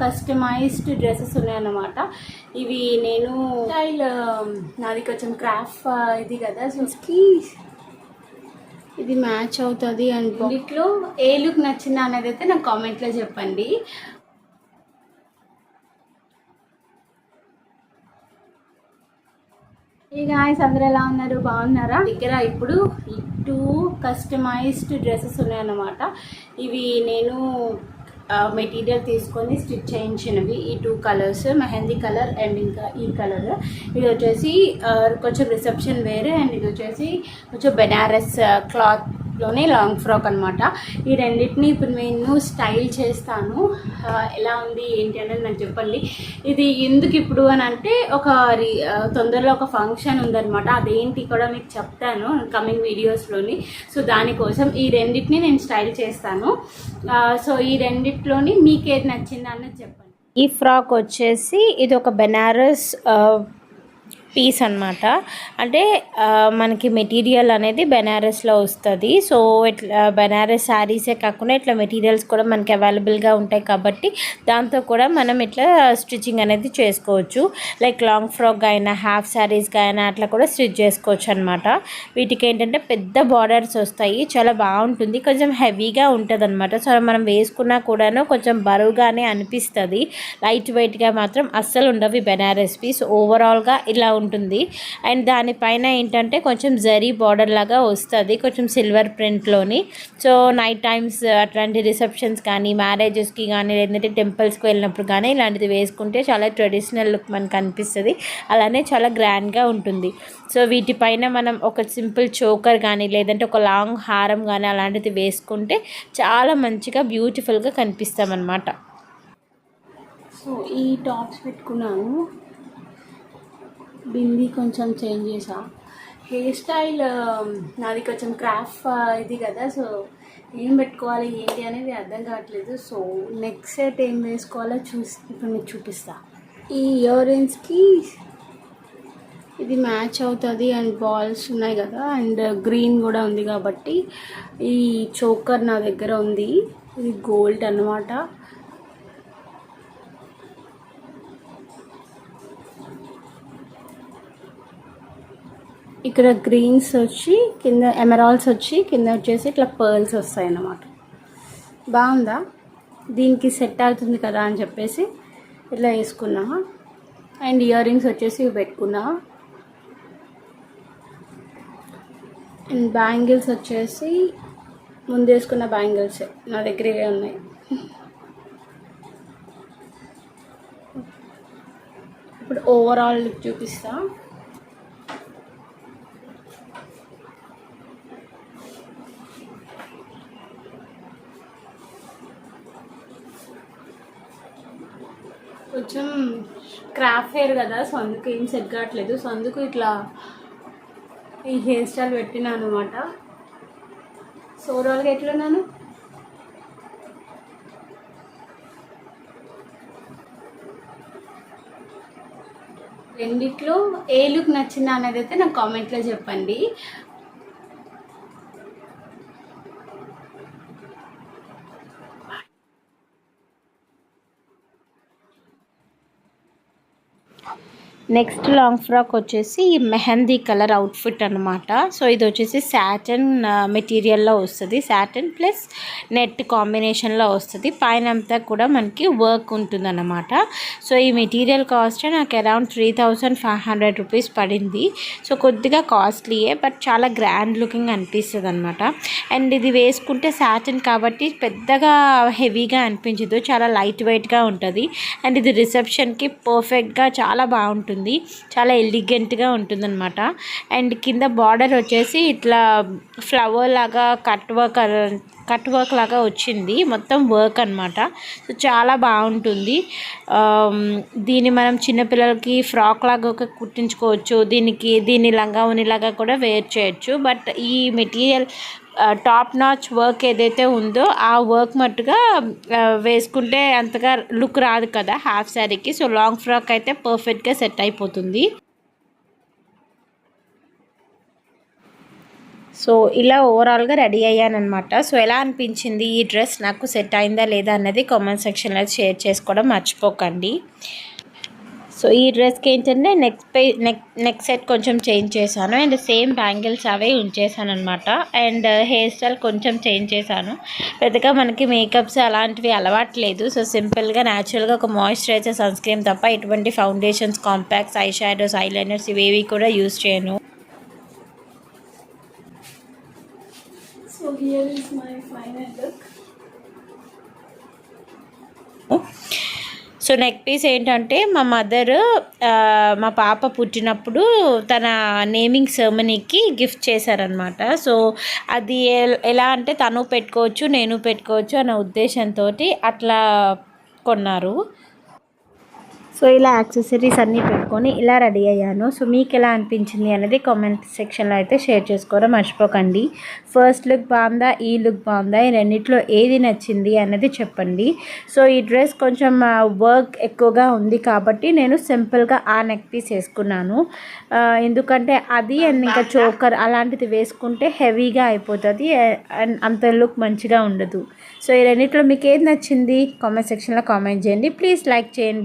Customized dresses ఉన్నాయన్నమాట. ఇవి నేను స్టైల్ నాది కొంచెం క్రాఫ్ట్ ఇది కదా, సో ఇది మ్యాచ్ అవుతుంది. అండ్ వీటిలో ఏ లుక్ నచ్చిందా అనేది అయితే నాకు కామెంట్లో చెప్పండి. ఈ గాయ్స్ అందరూ ఎలా ఉన్నారు, బాగున్నారా? దగ్గర ఇప్పుడు ఈ 2 కస్టమైజ్డ్ డ్రెస్సెస్ ఉన్నాయన్నమాట. ఇవి నేను మెటీరియల్ తీసుకొని స్టిచ్ చేయించినవి. ఈ 2 కలర్స్, మెహందీ కలర్ అండ్ ఇంకా ఈ కలర్. ఇది వచ్చేసి కొంచెం రిసెప్షన్ వేరే, అండ్ ఇది వచ్చేసి కొంచెం బెనారస్ క్లాత్లోనే లాంగ్ ఫ్రాక్ అనమాట. ఈ రెండింటిని ఇప్పుడు నేను స్టైల్ చేస్తాను. ఎలా ఉంది ఏంటి అనేది నాకు చెప్పండి. ఇది ఎందుకు ఇప్పుడు అని అంటే తొందరలో ఒక ఫంక్షన్ ఉందన్నమాట. అదేంటి కూడా మీకు చెప్తాను కమింగ్ వీడియోస్లోని. సో దానికోసం ఈ రెండింటిని నేను స్టైల్ చేస్తాను. సో ఈ రెండిట్లోని మీకు ఏది నచ్చింది అన్నది చెప్పండి. ఈ ఫ్రాక్ వచ్చేసి ఇది ఒక బెనారస్ పీస్ అనమాట. అంటే మనకి మెటీరియల్ అనేది బెనారస్లో వస్తుంది. సో ఇట్లా బెనారస్ శారీసే కాకుండా ఇట్లా మెటీరియల్స్ కూడా మనకి అవైలబుల్గా ఉంటాయి కాబట్టి దాంతో కూడా మనం ఇట్లా స్టిచ్చింగ్ అనేది చేసుకోవచ్చు. లైక్ లాంగ్ ఫ్రాక్ అయినా హాఫ్ శారీస్గా అయినా అట్లా కూడా స్టిచ్ చేసుకోవచ్చు అనమాట. వీటికి ఏంటంటే పెద్ద బార్డర్స్ వస్తాయి, చాలా బాగుంటుంది, కొంచెం హెవీగా ఉంటుంది అనమాట. సో మనం వేసుకున్నా కూడాను కొంచెం బరువుగానే అనిపిస్తుంది. లైట్ వెయిట్గా మాత్రం అస్సలు ఉండవు బెనారస్ పీస్. ఓవరాల్గా ఇలా ఉంటుంది. అండ్ దానిపైన ఏంటంటే కొంచెం జరీ బార్డర్ లాగా వస్తుంది, కొంచెం సిల్వర్ ప్రింట్లోని. సో నైట్ టైమ్స్ అట్లాంటి రిసెప్షన్స్ కానీ మ్యారేజెస్కి కానీ లేదంటే టెంపుల్స్కి వెళ్ళినప్పుడు కానీ ఇలాంటిది వేసుకుంటే చాలా ట్రెడిషనల్ లుక్ మనకు అనిపిస్తుంది, అలానే చాలా గ్రాండ్గా ఉంటుంది. సో వీటిపైన మనం ఒక సింపుల్ చోకర్ కానీ లేదంటే ఒక లాంగ్ హారం కానీ అలాంటిది వేసుకుంటే చాలా మంచిగా బ్యూటిఫుల్గా కనిపిస్తామన్నమాట. సో ఈ టాప్స్ పెట్టుకున్నాను, బిందీ కొంచెం చేంజ్ చేసా. హెయిర్ స్టైల్ నాది కొంచెం క్రాఫ్ట్ ఇది కదా, సో ఏం పెట్టుకోవాలి ఏంటి అనేది అర్థం కావట్లేదు. సో నెక్స్ట్ సెట్ ఏం వేసుకోవాలో ఇప్పుడు మీకు చూపిస్తా. ఈ ఇయర్ రింగ్స్కి ఇది మ్యాచ్ అవుతుంది. అండ్ బాల్స్ ఉన్నాయి కదా, అండ్ గ్రీన్ కూడా ఉంది కాబట్టి ఈ చోకర్ నా దగ్గర ఉంది. ఇది గోల్డ్ అన్నమాట. ఇక్కడ గ్రీన్స్ వచ్చి కింద ఎమరాల్డ్స్ వచ్చి కింద వచ్చేసి ఇట్లా పర్ల్స్ వస్తాయి అన్నమాట. బాగుందా? దీనికి సెట్ అవుతుంది కదా అని చెప్పేసి ఇట్లా వేసుకున్నా. అండ్ ఇయర్ రింగ్స్ వచ్చేసి ఇవి పెట్టుకున్నా. అండ్ బ్యాంగిల్స్ వచ్చేసి ముందు వేసుకున్న బ్యాంగిల్సే నా దగ్గర ఇవే ఉన్నాయి. ఇప్పుడు ఓవరాల్ లుక్ చూపిస్తా. కొంచెం క్రాఫ్ట్ హెయిర్ కదా, సో అందుకు ఏం సెట్ కావట్లేదు. సో అందుకు ఇట్లా ఈ హెయిర్ స్టైల్ పెట్టినా అనమాట. సో ఓవరాల్గా ఎట్లున్నాను? రెండిట్లో ఏ లుక్ నచ్చిందా అనేది అయితే నాకు కామెంట్లో చెప్పండి. నెక్స్ట్ లాంగ్ ఫ్రాక్ వచ్చేసి మెహందీ కలర్ అవుట్ఫిట్ అనమాట. సో ఇది వచ్చేసి సాటిన్ మెటీరియల్లో వస్తుంది, సాటిన్ ప్లస్ నెట్ కాంబినేషన్లో వస్తుంది. పైన అంతా కూడా మనకి వర్క్ ఉంటుందన్నమాట. సో ఈ మెటీరియల్ కాస్ట్ నాకు అరౌండ్ 3500 రూపీస్ పడింది. సో కొద్దిగా కాస్ట్లీయే, బట్ చాలా గ్రాండ్ లుకింగ్ అనిపిస్తుంది అనమాట. అండ్ ఇది వేసుకుంటే సాటిన్ కాబట్టి పెద్దగా హెవీగా అనిపించదు, చాలా లైట్ వెయిట్గా ఉంటుంది. అండ్ ఇది రిసెప్షన్కి పర్ఫెక్ట్గా చాలా బాగుంటుంది, చాలా ఎలిగెంట్గా ఉంటుందన్నమాట. అండ్ కింద బార్డర్ వచ్చేసి ఇట్లా ఫ్లవర్ లాగా కట్ వర్క్ లాగా వచ్చింది, మొత్తం వర్క్ అనమాట. సో చాలా బాగుంటుంది. దీన్ని మనం చిన్నపిల్లలకి ఫ్రాక్ లాగా కుట్టించుకోవచ్చు, దీన్ని లంగా ఉనిలాగా కూడా వేర్ చేయొచ్చు. బట్ ఈ మెటీరియల్ టాప్ నాచ్ వర్క్ ఏదైతే ఉందో ఆ వర్క్ మట్టుగా వేసుకుంటే అంతగా లుక్ రాదు కదా హాఫ్ శారీకి. సో లాంగ్ ఫ్రాక్ అయితే పర్ఫెక్ట్గా సెట్ అయిపోతుంది. సో ఇలా ఓవరాల్గా రెడీ అయ్యానమాట. సో ఎలా అనిపించింది ఈ డ్రెస్, నాకు సెట్ అయిందా లేదా అన్నది కామెంట్ సెక్షన్లో షేర్ చేసుకోవడం మర్చిపోకండి. సో ఈ డ్రెస్కి ఏంటంటే నెక్ సెట్ కొంచెం చేంజ్ చేశాను అండ్ సేమ్ బ్యాంగిల్స్ అవే ఉంచేసాను అనమాట. అండ్ హెయిర్ స్టైల్ కొంచెం చేంజ్ చేశాను. పెద్దగా మనకి మేకప్స్ అలాంటివి అలవాట్లేదు. సో సింపుల్గా న్యాచురల్గా ఒక మాయిశ్చరైజర్, సన్ స్క్రీన్ తప్ప ఎటువంటి foundations, compacts, eye shadows, eyeliners ఇవేవి కూడా యూజ్ చేయను. So here is my final look. So neck piece ఏంటంటే మా మదర్ మా పాప పుట్టినప్పుడు తన నేమింగ్ సెరమనీకి గిఫ్ట్ చేశారనమాట. సో అది ఎలా అంటే తను పెట్టుకోవచ్చు, నేను పెట్టుకోవచ్చు అనే ఉద్దేశంతో అట్లా కొన్నారు. సో ఇలా యాక్సెసరీస్ అన్నీ పెట్టుకొని ఇలా రెడీ అయ్యాను. సో మీకు ఎలా అనిపించింది అనేది కామెంట్ సెక్షన్లో అయితే షేర్ చేసుకోవడం మర్చిపోకండి. ఫస్ట్ లుక్ బాగుందా, ఈ లుక్ బాగుందా, ఈ రెండిట్లో ఏది నచ్చింది అన్నది చెప్పండి. సో ఈ డ్రెస్ కొంచెం వర్క్ ఎక్కువగా ఉంది కాబట్టి నేను సింపుల్గా ఆ నెక్ పీస్ వేసుకున్నాను. ఎందుకంటే అది అండ్ ఇంకా చోకర్ అలాంటిది వేసుకుంటే హెవీగా అయిపోతుంది అండ్ అంత లుక్ మంచిగా ఉండదు. సో ఈ రెండిట్లో మీకు ఏది నచ్చింది కామెంట్ సెక్షన్లో కామెంట్ చేయండి. ప్లీజ్ లైక్ చేయండి.